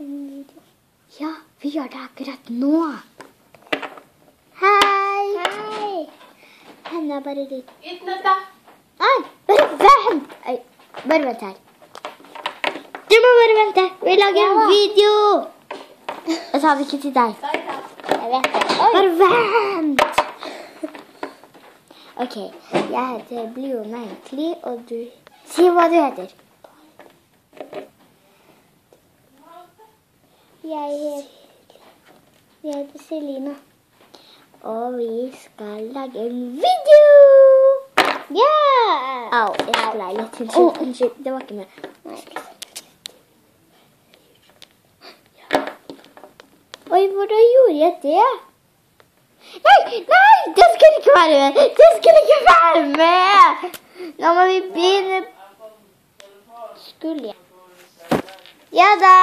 lage en video. Ja, vi gjør det akkurat nå. Hei! Hei! Henne er bare litt... Utnytt da! Nei, bare vent! Bare vent her. Du må bare vente. Vi lager en video. Jeg sa det ikke til deg. Jeg vet det. Bare vent! Ok, jeg heter Blue Nankli, og du... Si hva du heter. Jeg heter Selina. Og vi skal lage en video! Ja! Au, jeg sklei litt. Unnskyld, det var ikke med. Oi, hvordan gjorde jeg det? Nei, det skulle ikke være med! Det skulle ikke være med! Nå må vi begynne. Skulle jeg? Ja da!